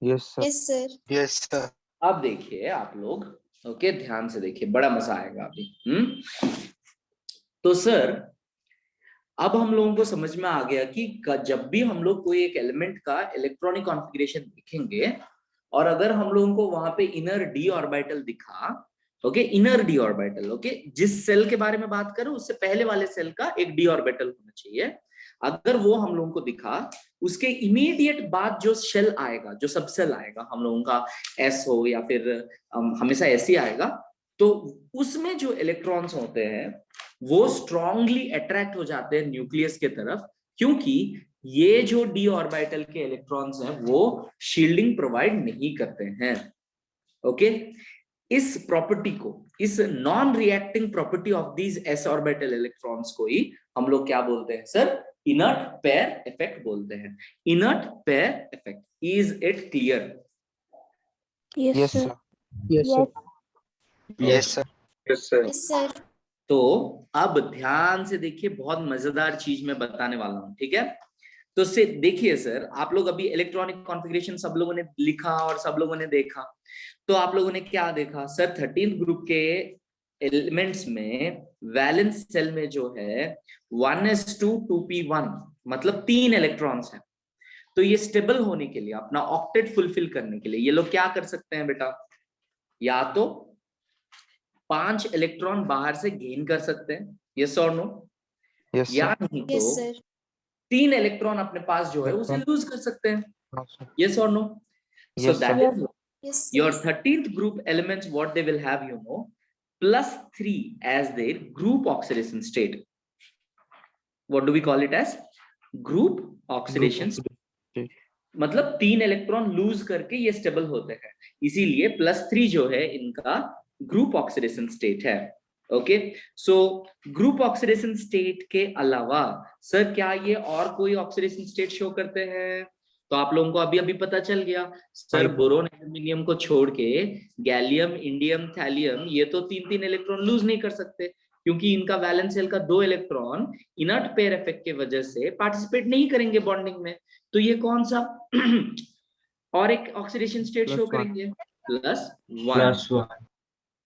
Speaker 2: Yes, sir.
Speaker 6: Yes, sir.
Speaker 2: Yes, sir.
Speaker 1: अब देखिए आप लोग, ओके, ध्यान से देखिए, बड़ा मजा आएगा अभी। तो सर अब हम लोगों को समझ में आ गया कि जब भी हम लोग कोई एक एलिमेंट का इलेक्ट्रॉनिक कॉन्फ़िगरेशन लिखेंगे और अगर हम लोगों को वहां पे इनर डी ऑर्बिटल दिखा, okay, inner D orbital, okay, जिस सेल के बारे में बात करूं उससे पहले वाले सेल का एक डी ऑर्बिटल होना चाहिए, अगर वो हम लोगों को दिखा, उसके इमीडिएट बाद जो शेल आएगा, जो सबसेल आएगा हम लोगों का, एस हो या फिर हमेशा ऐसे ही आएगा, तो उसमें जो इलेक्ट्रॉन्स होते हैं वो स्ट्रांगली अट्रैक्ट हो जाते हैं न्यूक्लियस के तरफ, क्योंकि ये जो डी ऑर्बिटल के इलेक्ट्रॉन्स हैं वो शील्डिंग प्रोवाइड नहीं करते हैं। ओके, इस प्रॉपर्टी को, इस non reacting property of these S orbital electrons को ही हम लोग क्या बोलते हैं सर? इनर्ट पेयर इफेक्ट बोलते हैं। Inert pair effect, is it clear?
Speaker 6: Yes, sir.
Speaker 3: Yes, sir.
Speaker 2: Yes, sir.
Speaker 3: Yes, sir.
Speaker 6: Yes, sir.
Speaker 1: तो अब ध्यान से देखिए, बहुत मजेदार चीज मैं बताने वाला हूं, ठीक है? तो से देखिए सर, आप लोग अभी इलेक्ट्रॉनिक कॉन्फ़िगरेशन सब लोगों ने लिखा और सब लोगों ने देखा, तो आप लोगों ने क्या देखा सर? 13th ग्रुप के एलिमेंट्स में वैलेंस सेल में जो है 1s2 2p1 मतलब 3 इलेक्ट्रॉन्स हैं। तो ये स्टेबल होने के लिए, अपना ऑक्टेट फुलफिल करने के लिए ये लोग क्या कर सकते हैं बेटा? या तो 5 इलेक्ट्रॉन बाहर से गेन कर सकते हैं, यस और नो?
Speaker 2: Yes,
Speaker 1: या
Speaker 2: sir.
Speaker 1: नहीं
Speaker 6: Yes,
Speaker 1: तो
Speaker 6: sir.
Speaker 1: 3 इलेक्ट्रॉन अपने पास जो है उसे लूज कर सकते हैं,
Speaker 2: No, sir.
Speaker 1: yes or no? So
Speaker 2: Yes,
Speaker 1: that
Speaker 2: sir.
Speaker 1: is
Speaker 6: Yes, sir.
Speaker 1: your 13th group elements, what they will have, you know, +3 as their group oxidation state. What do we call it as? Group oxidation state. मतलब 3 इलेक्ट्रॉन लूज करके ये स्टेबल होते हैं, इसीलिए +3 जो है इनका ग्रुप ऑक्सीडेशन स्टेट है। Okay, so group oxidation state के अलावा सर क्या ये और कोई ऑक्सीडेशन स्टेट शो करते हैं? तो आप लोगों को अभी अभी पता चल गया सर, बोरोन एल्यूमिनियम को छोड़ के गैलियम, इंडियम, थैलियम ये तो 3-3 इलेक्ट्रॉन लूज नहीं कर सकते, क्योंकि इनका वैलेंस शेल का 2 इलेक्ट्रॉन इनर्ट पेयर इफेक्ट के वजह से पार्टिसिपेट नहीं करेंगे बॉन्डिंग में। तो ये कौन सा और एक ऑक्सीडेशन स्टेट शो करेंगे? +1।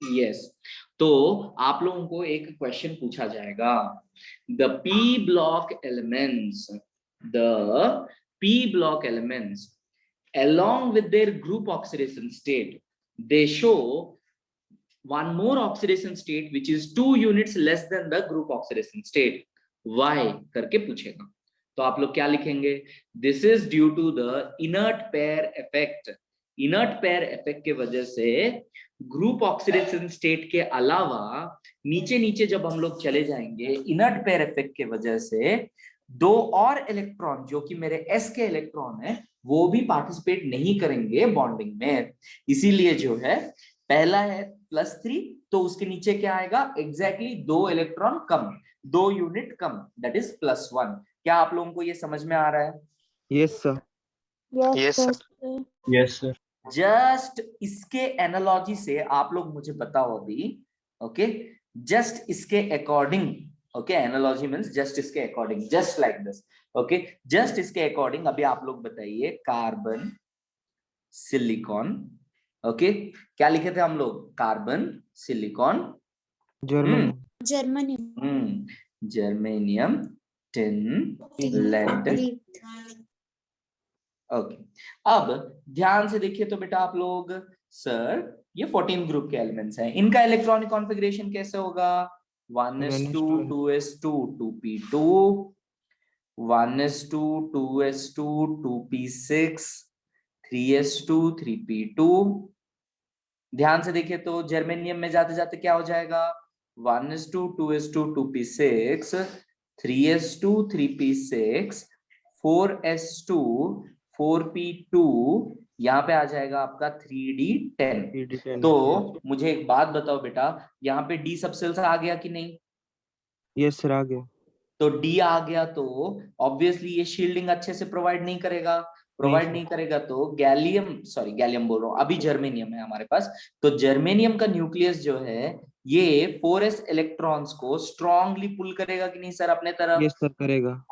Speaker 1: यस, तो आप लोगों को एक क्वेश्चन पूछा जाएगा, the P block elements along with their group oxidation state, they show one more oxidation state which is 2 units less than the group oxidation state. Why करके पूछेगा, तो आप लोग क्या लिखेंगे? This is due to the inert pair effect. Inert pair effect के वजह से ग्रुप ऑक्सीडेशन स्टेट के अलावा नीचे नीचे जब हम लोग चले जाएंगे, इनर्ट पेयर इफेक्ट के वजह से 2 और इलेक्ट्रॉन जो कि मेरे s के इलेक्ट्रॉन है वो भी पार्टिसिपेट नहीं करेंगे बॉन्डिंग में। इसीलिए जो है पहला है +3, तो उसके नीचे क्या आएगा? Exactly 2 electron come, 2 unit come, that is +1। क्या आप लोगों को ये समझ में आ रहा है?
Speaker 3: Yes, sir.
Speaker 2: Yes, sir.
Speaker 3: Yes, sir.
Speaker 1: Just इसके एनालॉजी से आप लोग मुझे बताओ अभी, ओके? जस्ट इसके according, okay? Analogy means just इसके according, just like this, okay? Just इसके अकॉर्डिंग अभी आप लोग बताइए, कार्बन, सिलिकॉन, ओके? क्या लिखे थे हम लोग? Carbon, silicon,
Speaker 3: Germany.
Speaker 1: Germanium, tin, lead, okay. अब ध्यान से देखिए तो बेटा आप लोग, सर ये 14 ग्रुप के एलिमेंट्स हैं, इनका इलेक्ट्रॉनिक कॉन्फ़िगरेशन कैसे होगा? 1s2 2s2 2p2, 1s2 2s2 2p6, 3s2 3p2। ध्यान से देखिए तो जर्मेनियम में जाते जाते क्या हो जाएगा? 1s2 2s2 2p6, 3s2 3p6, 4s2 4p2, यहाँ पे आ जाएगा आपका 3d10। तो मुझे एक बात बताओ बेटा, यहाँ पे d सब सेल्स आ गया कि नहीं?
Speaker 3: Yes, sir. आ गया।
Speaker 1: तो d आ गया तो ऑब्वियसली ये शील्डिंग अच्छे से प्रोवाइड नहीं करेगा, नहीं करेगा तो गैलियम बोल रहा हूँ, अभी जर्मेनियम है हमारे पास, तो जर्मेनियम का न्यूक्लियस जो है ये 4s इलेक्ट्रॉन्स को स्ट्रांगली पुल करेगा कि नहीं सर अपने तरफ?
Speaker 3: Yes, sir. करेगा।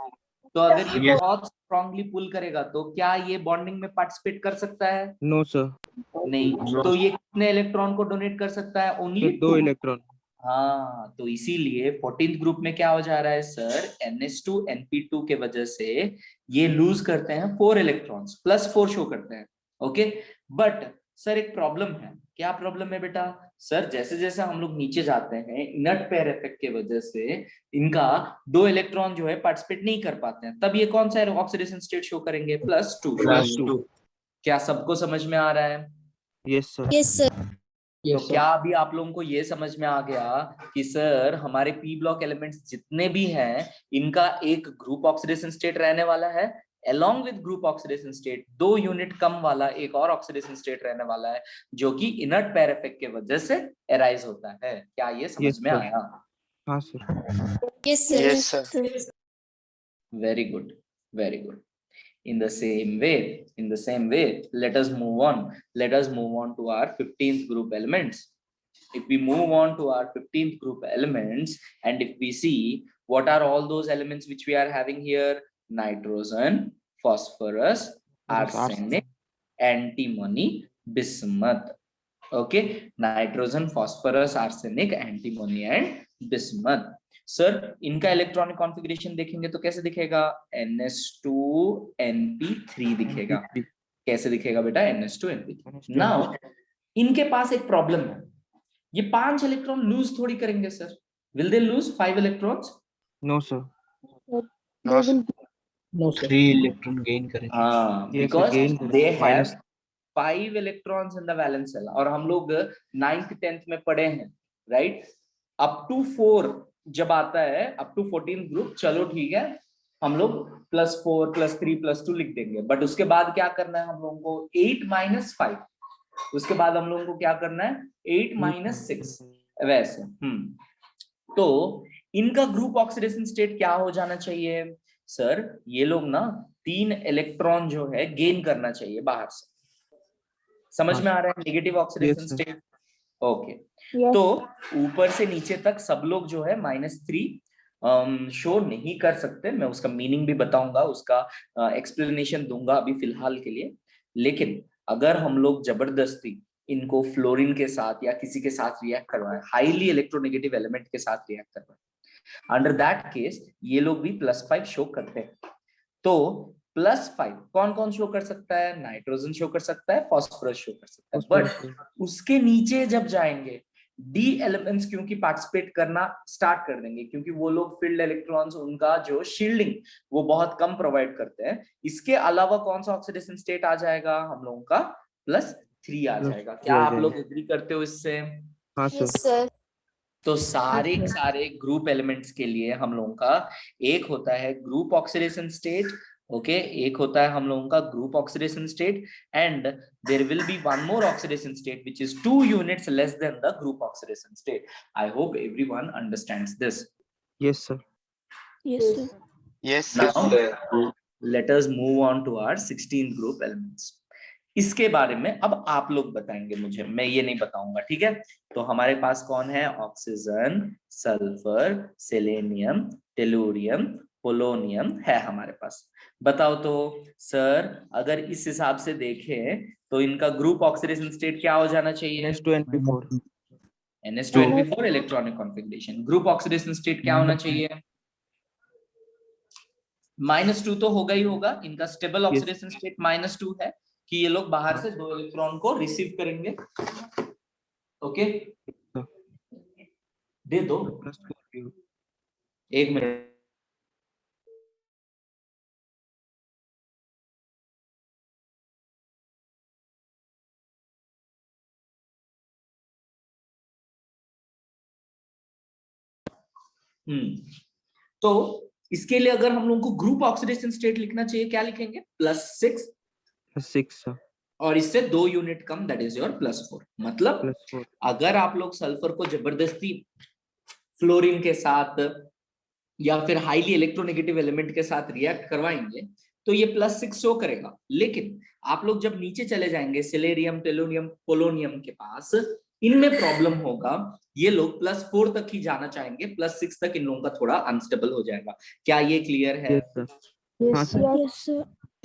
Speaker 1: तो अगर ये बहुत स्ट्रांगली पुल करेगा तो क्या ये बॉन्डिंग में पार्टिसिपेट कर सकता है?
Speaker 3: No, sir.
Speaker 1: नहीं। तो ये कितने इलेक्ट्रॉन को डोनेट कर सकता है? Only
Speaker 3: 2 electron.
Speaker 1: हाँ, तो इसीलिए 14th ग्रुप में क्या हो जा रहा है सर? NH2 NP2 के वजह से ये लूज करते हैं 4 इलेक्ट्रॉन्स, +4 शो करते हैं, ओके? बट सर एक प्रॉब्लम है। क्या प्रॉब्लम है बेटा? सर जैसे जैसे हम लोग नीचे जाते हैं, इनर्ट पेयर इफेक्ट के वजह से इनका 2 इलेक्ट्रॉन जो है पार्टिसिपेट नहीं कर पाते हैं, तब ये कौन सा ऑक्सीडेशन स्टेट शो करेंगे? +2। क्या सबको समझ में आ रहा है?
Speaker 3: Yes, sir.
Speaker 6: Yes, sir.
Speaker 1: तो क्या अभी आप लोगों को ये समझ में आ गया कि सर हमारे पी ब्लॉक एलिमेंट्स जितने भी हैं इनका एक ग्रुप ऑक्सीडेशन स्टेट रहने वाला है, along with group oxidation state 2 unit कम वाला एक और ऑक्सीडेशन स्टेट रहने वाला है जो कि इनर्ट पेयर इफेक्ट के वजह से अराइज होता है। क्या ये समझ
Speaker 3: Yes,
Speaker 1: में
Speaker 3: sir.
Speaker 1: आया?
Speaker 3: हाँ, sir.
Speaker 6: Yes, sir.
Speaker 2: Yes, sir.
Speaker 1: Very good, very good. In the same way, let us move on to our 15th group elements. If we move on to our 15th group elements, and if we see what are all those elements which we are having here: nitrogen, phosphorus, arsenic, antimony, bismuth. Okay, nitrogen, phosphorus, arsenic, antimony and bismuth. Sir इनका इलेक्ट्रॉनिक कॉन्फ़िगरेशन देखेंगे तो कैसे दिखेगा? NH2NP3 दिखेगा। कैसे दिखेगा बेटा? NH2NP3। नाउ इनके पास एक प्रॉब्लम है, ये 5 इलेक्ट्रॉन लूज थोड़ी करेंगे sir. Will they lose 5 electrons?
Speaker 3: No, sir.
Speaker 2: No, sir.
Speaker 4: No, sir.
Speaker 3: 3 electron gain करेंगे।
Speaker 1: हाँ,
Speaker 3: Yes,
Speaker 1: because
Speaker 3: again,
Speaker 1: they
Speaker 3: minus-
Speaker 1: have 5 electrons in the valence shell, और हम लोग 9th 10th में पढ़े हैं, राइट? अप टू 4 जब आता है, अप टू 14th ग्रुप, चलो ठीक है, हम लोग +4 +3 +2 लिख देंगे, बट उसके बाद क्या करना है हम लोगों को? 8 - 5, उसके बाद हम लोगों को क्या करना है? 8 - 6, वैसे। तो इनका ग्रुप ऑक्सीडेशन स्टेट क्या हो जाना चाहिए सर? ये लोग ना 3 इलेक्ट्रॉन जो है गेन करना चाहिए बाहर से। समझ में आ रहा है? Negative oxidation
Speaker 3: Yes, sir.
Speaker 1: State, okay.
Speaker 7: Yes.
Speaker 1: तो ऊपर से नीचे तक सब लोग जो है -3 शो नहीं कर सकते। मैं उसका मीनिंग भी बताऊंगा, उसका एक्सप्लेनेशन दूंगा अभी फिलहाल के लिए। लेकिन अगर हम लोग जबरदस्ती इनको फ्लोरीन के साथ या किसी के साथ रिएक्ट करवाएं, हाईली इलेक्ट्रोनेगेटिव एलिमेंट के साथ रिएक्ट करवाएं, अंडर दैट केस ये लोग भी +5 शो करते हैं। तो +5 कौन कौन शो कर सकता है? नाइट्रोजन शो कर सकता है, फास्फोरस शो कर सकता है, बट उसके नीचे जब जाएंगे डी एलिमेंट्स क्योंकि पार्टिसिपेट करना स्टार्ट कर देंगे, क्योंकि वो लोग फील्ड इलेक्ट्रॉन्स, उनका जो शील्डिंग वो बहुत कम प्रोवाइड करते हैं। इसके अलावा कौन सा ऑक्सीडेशन स्टेट आ जाएगा? हम लोगों का +3 आ जाएगा। क्या आप लोग एग्री करते हो इससे?
Speaker 3: हाँ सर।
Speaker 1: तो सारे सारे ग्रुप एलिमेंट्स के लिए हम लोगों का एक होता है ग्रुप ऑक्सीडेशन स्टेट, ओके, एक होता है हम लोगों का group oxidation state, and there will be one more oxidation state which is 2 units less than the group oxidation state. I hope everyone understands this.
Speaker 3: Yes sir.
Speaker 6: Yes, sir.
Speaker 8: Yes,
Speaker 1: Now
Speaker 8: sir.
Speaker 1: let us move on to our 16 group elements. इसके बारे में अब आप लोग बताएंगे मुझे, मैं ये नहीं बताऊंगा, ठीक है? तो हमारे पास कौन है? Oxygen, sulphur, selenium, tellurium, polonium है हमारे पास। बताओ तो सर, अगर इस हिसाब से देखें तो इनका ग्रुप ऑक्सीडेशन स्टेट क्या हो जाना चाहिए?
Speaker 3: NH2NP4.
Speaker 1: NH2NP4 electronic configuration. Group oxidation state क्या होना चाहिए? -2 तो होगा ही होगा। इनका स्टेबल ऑक्सीडेशन स्टेट -2 है कि ये लोग बाहर से 2 इलेक्ट्रॉन को रिसीव करेंगे। ओके, दे दो, एक मिनट। तो इसके लिए अगर हम लोगों को ग्रुप ऑक्सीडेशन स्टेट लिखना चाहिए, क्या लिखेंगे? +6 और इससे 2 unit come, that is your +4। मतलब अगर आप लोग सल्फर को जबरदस्ती फ्लोरीन के साथ या फिर हाईली इलेक्ट्रोनेगेटिव एलिमेंट के साथ रिएक्ट करवाएंगे तो ये +6 शो करेगा। लेकिन आप लोग जब नीचे चले जाएंगे सिलेरियम, टेलुरियम, पोलोनियम के पास, इनमें प्रॉब्लम होगा। ये लोग +4 तक ही जाना चाहेंगे, +6 तक इन लोगों का थोड़ा अनस्टेबल हो जाएगा। क्या ये क्लियर है?
Speaker 6: Yes, sir.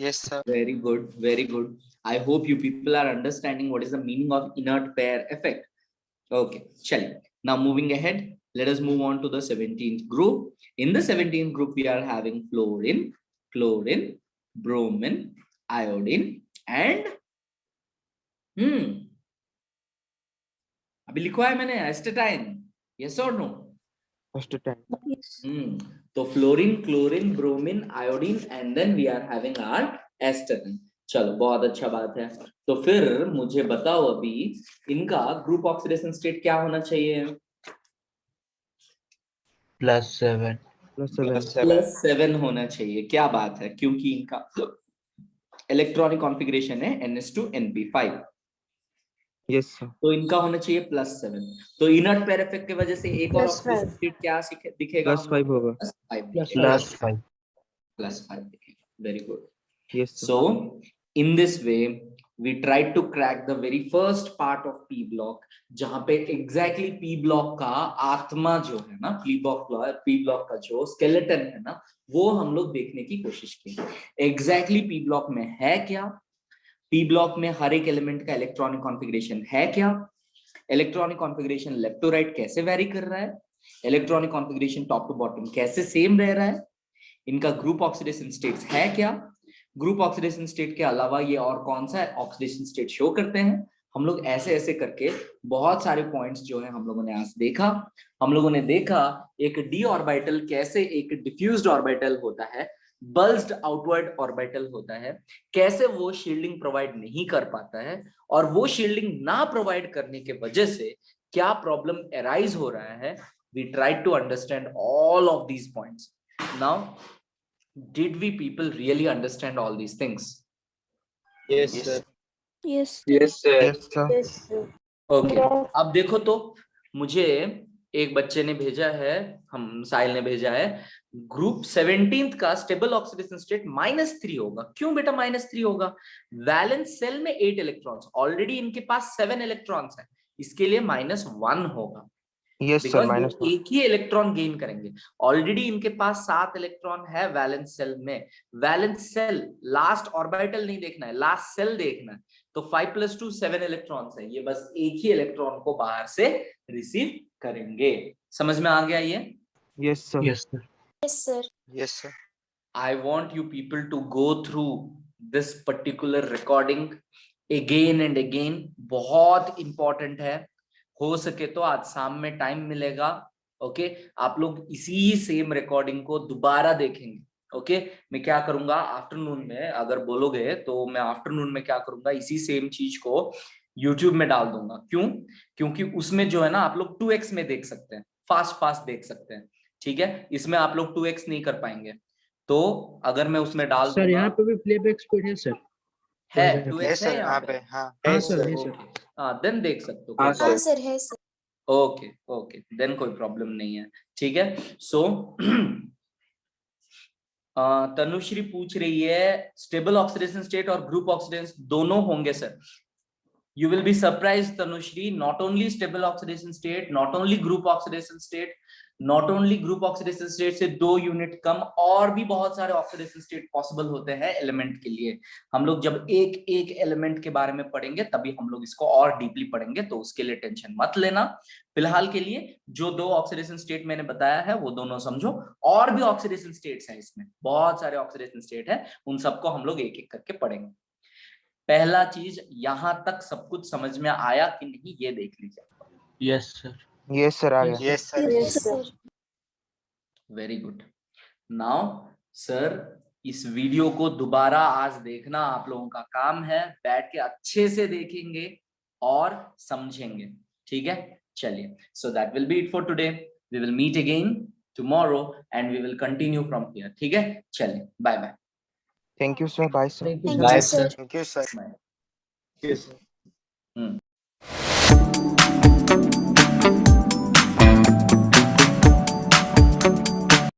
Speaker 8: Yes, sir.
Speaker 1: Very good, very good. I hope you people are understanding what is the meaning of inert pair effect. Okay, chaliye. Now moving ahead, let us move on to the 17th group. In the 17th group, we are having fluorine, chlorine, bromine, iodine, and अभी लिखवा है मैंने astatine. Yes or no?
Speaker 6: Yes.
Speaker 1: तो fluorine, chlorine, bromine, iodine, and then we are having our astatine. चलो, बहुत अच्छा बात है। तो फिर मुझे बताओ अभी इनका ग्रुप ऑक्सीडेशन स्टेट क्या होना चाहिए? +7 होना चाहिए। क्या बात है, क्योंकि इनका इलेक्ट्रॉनिक कॉन्फ़िगरेशन है NH2NP5।
Speaker 3: Yes sir.
Speaker 1: तो इनका होना चाहिए +7। तो इनर्ट पेयर इफेक्ट की वजह से एक और ऑक्सीडेशन स्टेट क्या दिखेगा?
Speaker 3: +5 होगा।
Speaker 1: +5 दिखेगा। Very good.
Speaker 3: Yes sir.
Speaker 1: So in this way we tried to crack the very first part of P block, जहां पे exactly P block का आत्मा जो है ना, P block का जो skeleton है ना, वो हम लोग देखने की कोशिश की। Exactly P block में है क्या? P block में हर एक एलिमेंट का इलेक्ट्रॉनिक कॉन्फ़िगरेशन है क्या? Electronic configuration left to right कैसे वेरी कर रहा है? Electronic configuration top to bottom कैसे सेम रह रहा है? इनका ग्रुप ऑक्सीडेशन स्टेट्स है क्या? ग्रुप ऑक्सीडेशन स्टेट के अलावा ये और कौन सा ऑक्सीडेशन स्टेट शो करते हैं? हम लोग ऐसे ऐसे करके बहुत सारे पॉइंट्स जो है हम लोगों ने आज देखा। हम लोगों ने देखा एक डी ऑर्बिटल कैसे एक डिफ्यूज्ड ऑर्बिटल होता है, बल्ज्ड आउटवर्ड ऑर्बिटल होता है, कैसे वो शील्डिंग प्रोवाइड नहीं कर पाता है, और वो शील्डिंग ना प्रोवाइड करने के वजह से क्या प्रॉब्लम अराइज हो रहा है। We tried to understand all of these points. Now did we people really understand all these things?
Speaker 8: Yes, sir.
Speaker 6: Yes.
Speaker 8: Yes, sir.
Speaker 3: Yes sir.
Speaker 1: Okay. अब देखो तो मुझे एक बच्चे ने भेजा है, हम साहिल ने भेजा है, ग्रुप 17th का स्टेबल ऑक्सीडेशन स्टेट -3 होगा। क्यों बेटा -3 होगा? वैलेंस सेल में 8 इलेक्ट्रॉन्स, ऑलरेडी इनके पास 7 इलेक्ट्रॉन्स है, इसके लिए -1 होगा।
Speaker 3: Yes sir. -1.
Speaker 1: एक ही इलेक्ट्रॉन गेन करेंगे। ऑलरेडी इनके पास 7 इलेक्ट्रॉन है वैलेंस सेल में। वैलेंस सेल लास्ट ऑर्बिटल नहीं देखना है, लास्ट सेल देखना है। तो 5 + 2 7 इलेक्ट्रॉन्स है, ये बस एक ही इलेक्ट्रॉन को बाहर से रिसीव करेंगे। समझ में आ गया ये?
Speaker 3: Yes sir.
Speaker 6: Yes, sir.
Speaker 8: Yes, sir.
Speaker 1: I want you people to go through this particular recording again and again. बहुत important है, हो सके तो आज शाम में टाइम मिलेगा, ओके आप लोग इसी सेम रिकॉर्डिंग को दोबारा देखेंगे, ओके मैं क्या करूंगा आफ्टरनून में, अगर बोलोगे तो मैं आफ्टरनून में क्या करूंगा, इसी सेम चीज को YouTube में डाल दूंगा। क्यों? क्योंकि उसमें जो है ना आप लोग 2x में देख सकते हैं, फास्ट देख सकते हैं, ठीक है, इसमें आप लोग 2x नहीं कर पाएंगे। तो अगर मैं उसमें डाल
Speaker 4: सर
Speaker 1: दूंगा,
Speaker 4: यहाँ पे भी प्लेबैक स्पीड है सर?
Speaker 1: है
Speaker 8: है
Speaker 1: 2x है
Speaker 8: सर
Speaker 1: यहाँ
Speaker 8: यहाँ
Speaker 1: पे,
Speaker 8: पे, हाँ
Speaker 4: हाँ सर है सर।
Speaker 1: हाँ देन देख सकते हो,
Speaker 8: हाँ
Speaker 1: कोई
Speaker 8: सर।
Speaker 6: है सर।
Speaker 1: ओके ओके देन कोई प्रॉब्लम नहीं है, ठीक है। सो तनुश्री पूछ रही है स्टेबल ऑक्सीडेशन स्टेट और ग्रुप ऑक्सीडेशन दोनों होंगे sir. You will be surprised, Tanushri, not only stable oxidation state, not only group oxidation state, not only group oxidation state से 2 यूनिट कम, और भी बहुत सारे ऑक्सीडेशन स्टेट पॉसिबल होते हैं एलिमेंट के लिए। हम लोग जब एक एक एलिमेंट के बारे में पढ़ेंगे तभी हम लोग इसको और डीपली पढ़ेंगे, तो उसके लिए टेंशन मत लेना। फिलहाल के लिए जो 2 ऑक्सीडेशन स्टेट मैंने बताया है वो दोनों समझो, और भी ऑक्सीडेशन स्टेट्स हैं, इसमें बहुत सारे ऑक्सीडेशन स्टेट हैं, उन सबको हम लोग एक एक करके पढ़ेंगे। पहला चीज, यहां तक सब कुछ समझ में आया कि नहीं ये देख लीजिए।
Speaker 4: Yes sir.
Speaker 3: यस सर आ गया।
Speaker 8: Yes sir.
Speaker 6: Yes sir.
Speaker 1: Very good. Now sir इस वीडियो को दोबारा आज देखना आप लोगों का काम है, बैठ के अच्छे से देखेंगे और समझेंगे, ठीक है। चलिए, so that will be it for today, we will meet again tomorrow and we will continue from here, ठीक है। चलिए bye bye.
Speaker 3: Thank you sir, bye sir.
Speaker 6: Thank you
Speaker 8: bye
Speaker 6: sir.
Speaker 8: Thank you sir.
Speaker 1: Bye.
Speaker 8: Yes, sir.